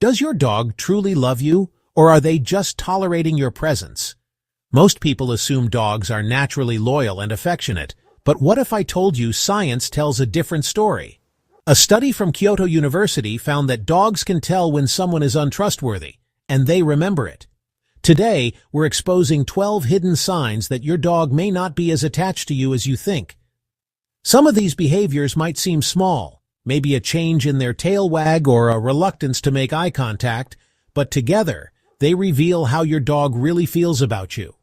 Does your dog truly love you, or are they just tolerating your presence? Most people assume dogs are naturally loyal and affectionate, but what if I told you science tells a different story? A study from Kyoto University found that dogs can tell when someone is untrustworthy, and they remember it. Today, we're exposing 12 hidden signs that your dog may not be as attached to you as you think. Some of these behaviors might seem small, maybe a change in their tail wag or a reluctance to make eye contact, but together, they reveal how your dog really feels about you.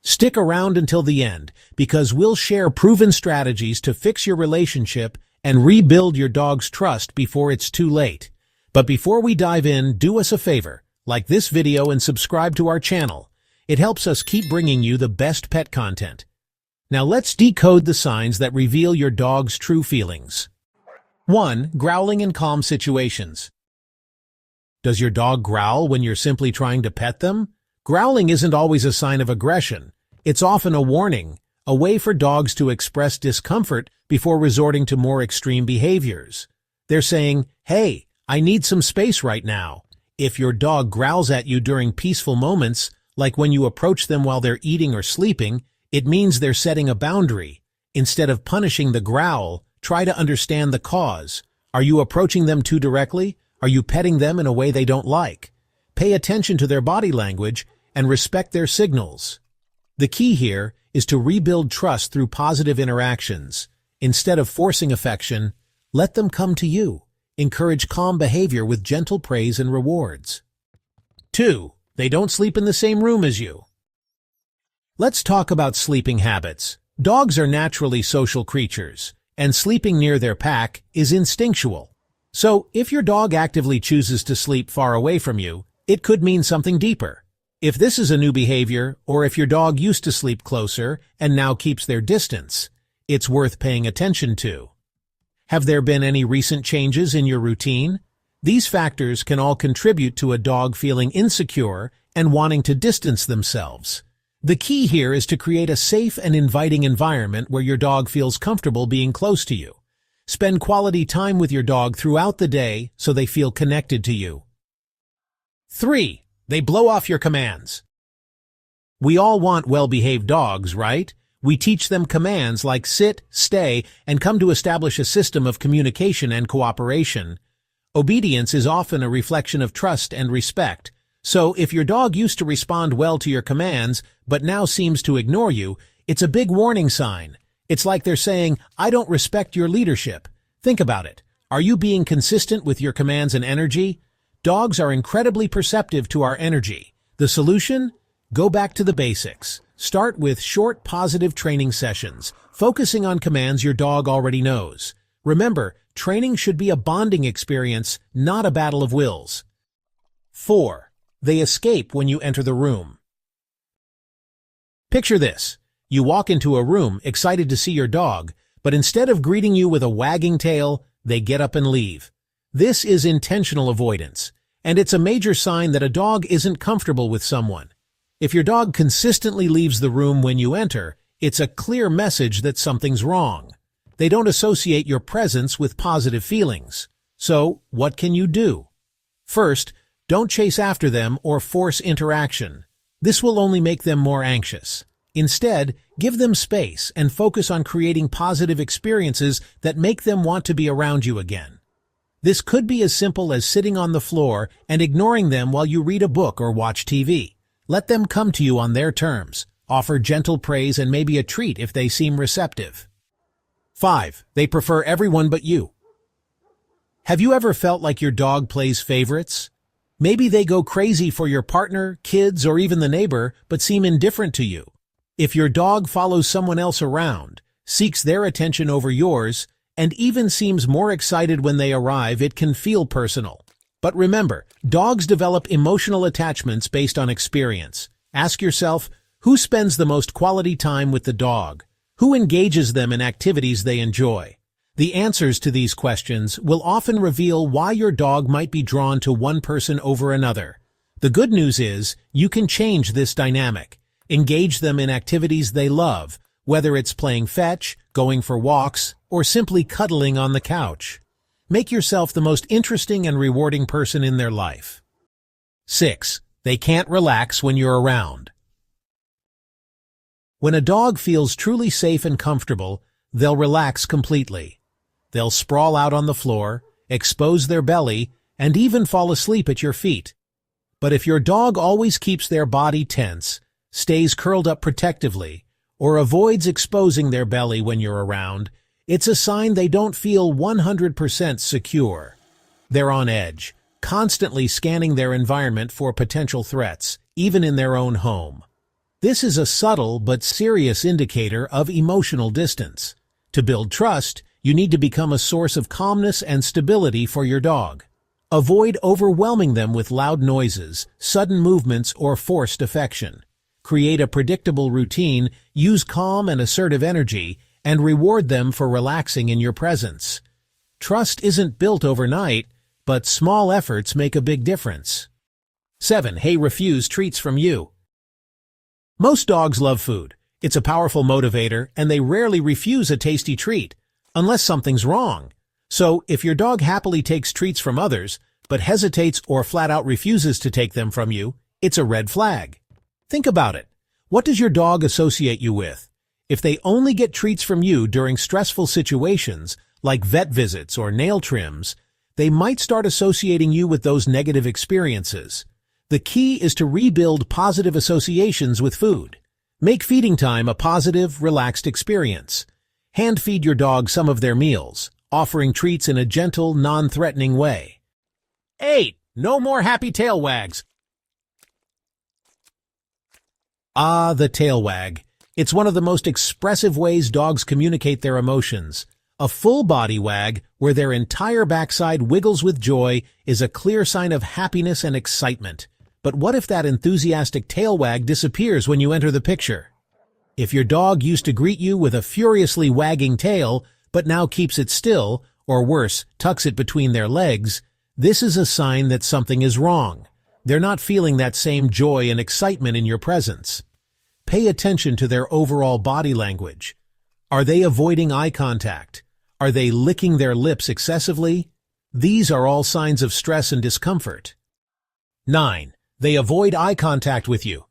Stick around until the end, because we'll share proven strategies to fix your relationship and rebuild your dog's trust before it's too late. But before we dive in, do us a favor, like this video and subscribe to our channel. It helps us keep bringing you the best pet content. Now let's decode the signs that reveal your dog's true feelings. 1. Growling in calm situations. Does your dog growl when you're simply trying to pet them? Growling isn't always a sign of aggression. It's often a warning, a way for dogs to express discomfort before resorting to more extreme behaviors. They're saying, "Hey, I need some space right now." If your dog growls at you during peaceful moments, like when you approach them while they're eating or sleeping, it means they're setting a boundary. Instead of punishing the growl, try to understand the cause. Are you approaching them too directly? Are you petting them in a way they don't like? Pay attention to their body language and respect their signals. The key here is to rebuild trust through positive interactions. Instead of forcing affection, let them come to you. Encourage calm behavior with gentle praise and rewards. 2. They don't sleep in the same room as you. Let's talk about sleeping habits. Dogs are naturally social creatures, and sleeping near their pack is instinctual. So, if your dog actively chooses to sleep far away from you, it could mean something deeper. If this is a new behavior, or if your dog used to sleep closer and now keeps their distance, it's worth paying attention to. Have there been any recent changes in your routine? These factors can all contribute to a dog feeling insecure and wanting to distance themselves. The key here is to create a safe and inviting environment where your dog feels comfortable being close to you. Spend quality time with your dog throughout the day so they feel connected to you. 3. They blow off your commands. We all want well-behaved dogs, right? We teach them commands like sit, stay, and come to establish a system of communication and cooperation. Obedience is often a reflection of trust and respect. So if your dog used to respond well to your commands, but now seems to ignore you, it's a big warning sign. It's like they're saying, "I don't respect your leadership." Think about it. Are you being consistent with your commands and energy? Dogs are incredibly perceptive to our energy. The solution? Go back to the basics. Start with short, positive training sessions, focusing on commands your dog already knows. Remember, training should be a bonding experience, not a battle of wills. 4. They escape when you enter the room. Picture this. You walk into a room excited to see your dog, but instead of greeting you with a wagging tail, they get up and leave. This is intentional avoidance, and it's a major sign that a dog isn't comfortable with someone. If your dog consistently leaves the room when you enter, it's a clear message that something's wrong. They don't associate your presence with positive feelings. So, what can you do? First, don't chase after them or force interaction. This will only make them more anxious. Instead, give them space and focus on creating positive experiences that make them want to be around you again. This could be as simple as sitting on the floor and ignoring them while you read a book or watch TV. Let them come to you on their terms. Offer gentle praise and maybe a treat if they seem receptive. 5. They prefer everyone but you. Have you ever felt like your dog plays favorites? Maybe they go crazy for your partner, kids, or even the neighbor, but seem indifferent to you. If your dog follows someone else around, seeks their attention over yours, and even seems more excited when they arrive, it can feel personal. But remember, dogs develop emotional attachments based on experience. Ask yourself, who spends the most quality time with the dog? Who engages them in activities they enjoy? The answers to these questions will often reveal why your dog might be drawn to one person over another. The good news is, you can change this dynamic. Engage them in activities they love, whether it's playing fetch, going for walks, or simply cuddling on the couch. Make yourself the most interesting and rewarding person in their life. 6. They can't relax when you're around. When a dog feels truly safe and comfortable, they'll relax completely. They'll sprawl out on the floor, expose their belly, and even fall asleep at your feet. But if your dog always keeps their body tense, stays curled up protectively, or avoids exposing their belly when you're around, it's a sign they don't feel 100% secure. They're on edge, constantly scanning their environment for potential threats, even in their own home. This is a subtle but serious indicator of emotional distance. To build trust, you need to become a source of calmness and stability for your dog. Avoid overwhelming them with loud noises, sudden movements, or forced affection. Create a predictable routine, use calm and assertive energy, and reward them for relaxing in your presence. Trust isn't built overnight, but small efforts make a big difference. 7. They refuse treats from you. Most dogs love food. It's a powerful motivator, and they rarely refuse a tasty treat, unless something's wrong. So, if your dog happily takes treats from others, but hesitates or flat-out refuses to take them from you, it's a red flag. Think about it. What does your dog associate you with? If they only get treats from you during stressful situations, like vet visits or nail trims, they might start associating you with those negative experiences. The key is to rebuild positive associations with food. Make feeding time a positive, relaxed experience. Hand feed your dog some of their meals, offering treats in a gentle, non-threatening way. 8. No more happy tail wags. Ah, the tail wag. It's one of the most expressive ways dogs communicate their emotions. A full body wag, where their entire backside wiggles with joy, is a clear sign of happiness and excitement. But what if that enthusiastic tail wag disappears when you enter the picture? If your dog used to greet you with a furiously wagging tail, but now keeps it still, or worse, tucks it between their legs, this is a sign that something is wrong. They're not feeling that same joy and excitement in your presence. Pay attention to their overall body language. Are they avoiding eye contact? Are they licking their lips excessively? These are all signs of stress and discomfort. 9. They avoid eye contact with you.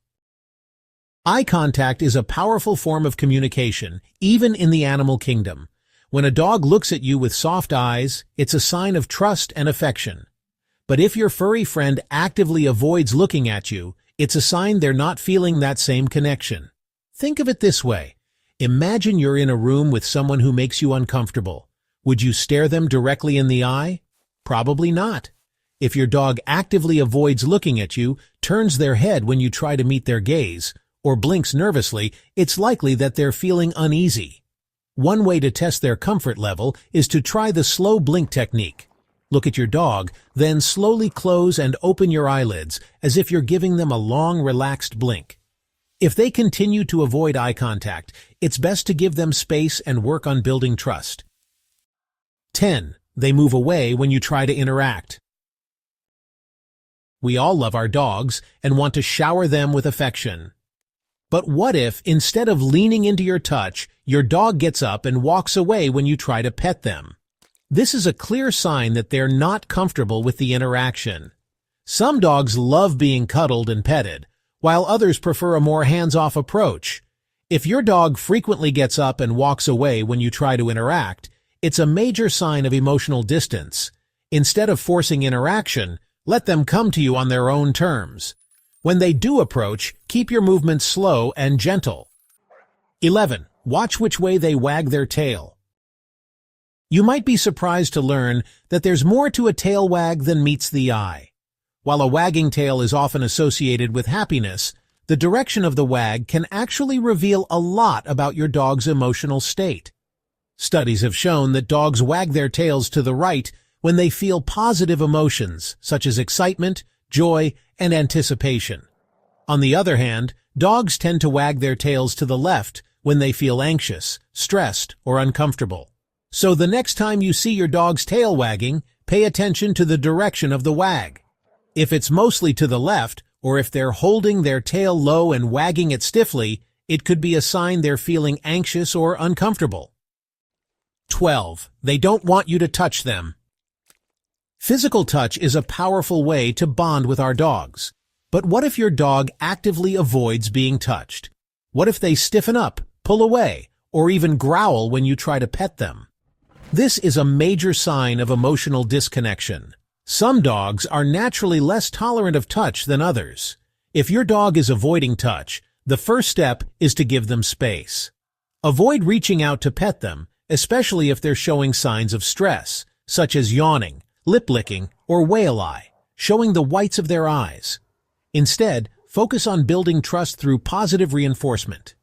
Eye contact is a powerful form of communication, even in the animal kingdom. When a dog looks at you with soft eyes, it's a sign of trust and affection. But if your furry friend actively avoids looking at you, it's a sign they're not feeling that same connection. Think of it this way. Imagine you're in a room with someone who makes you uncomfortable. Would you stare them directly in the eye? Probably not. If your dog actively avoids looking at you, turns their head when you try to meet their gaze, or blinks nervously, it's likely that they're feeling uneasy. One way to test their comfort level is to try the slow blink technique. Look at your dog, then slowly close and open your eyelids as if you're giving them a long, relaxed blink. If they continue to avoid eye contact, it's best to give them space and work on building trust. 10. They move away when you try to interact. We all love our dogs and want to shower them with affection. But what if, instead of leaning into your touch, your dog gets up and walks away when you try to pet them? This is a clear sign that they're not comfortable with the interaction. Some dogs love being cuddled and petted, while others prefer a more hands-off approach. If your dog frequently gets up and walks away when you try to interact, it's a major sign of emotional distance. Instead of forcing interaction, let them come to you on their own terms. When they do approach, keep your movements slow and gentle. 11. Watch which way they wag their tail. You might be surprised to learn that there's more to a tail wag than meets the eye. While a wagging tail is often associated with happiness, the direction of the wag can actually reveal a lot about your dog's emotional state. Studies have shown that dogs wag their tails to the right when they feel positive emotions, such as excitement, joy, and anticipation. On the other hand, dogs tend to wag their tails to the left when they feel anxious, stressed, or uncomfortable. So the next time you see your dog's tail wagging, pay attention to the direction of the wag. If it's mostly to the left, or if they're holding their tail low and wagging it stiffly, it could be a sign they're feeling anxious or uncomfortable. 12. They don't want you to touch them. Physical touch is a powerful way to bond with our dogs. But what if your dog actively avoids being touched? What if they stiffen up, pull away, or even growl when you try to pet them? This is a major sign of emotional disconnection. Some dogs are naturally less tolerant of touch than others. If your dog is avoiding touch, the first step is to give them space. Avoid reaching out to pet them, especially if they're showing signs of stress, such as yawning, lip-licking, or whale eye, showing the whites of their eyes. Instead, focus on building trust through positive reinforcement.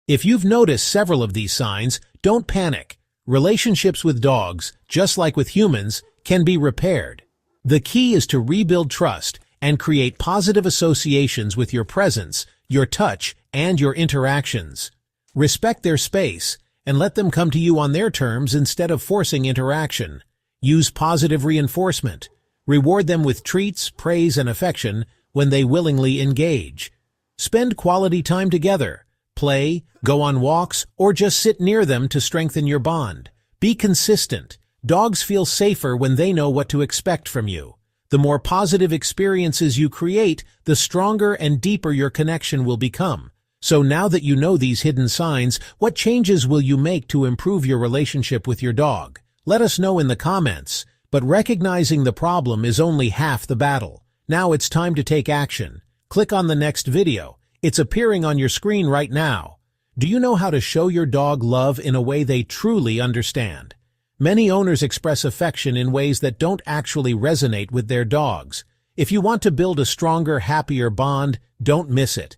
If you've noticed several of these signs, don't panic. Relationships with dogs, just like with humans, can be repaired. The key is to rebuild trust and create positive associations with your presence, your touch, and your interactions. Respect their space and let them come to you on their terms instead of forcing interaction. Use positive reinforcement. Reward them with treats, praise, and affection when they willingly engage. Spend quality time together. Play, go on walks, or just sit near them to strengthen your bond. Be consistent. Dogs feel safer when they know what to expect from you. The more positive experiences you create, the stronger and deeper your connection will become. So now that you know these hidden signs, what changes will you make to improve your relationship with your dog? Let us know in the comments. But recognizing the problem is only half the battle. Now it's time to take action. Click on the next video. It's appearing on your screen right now. Do you know how to show your dog love in a way they truly understand? Many owners express affection in ways that don't actually resonate with their dogs. If you want to build a stronger, happier bond, don't miss it.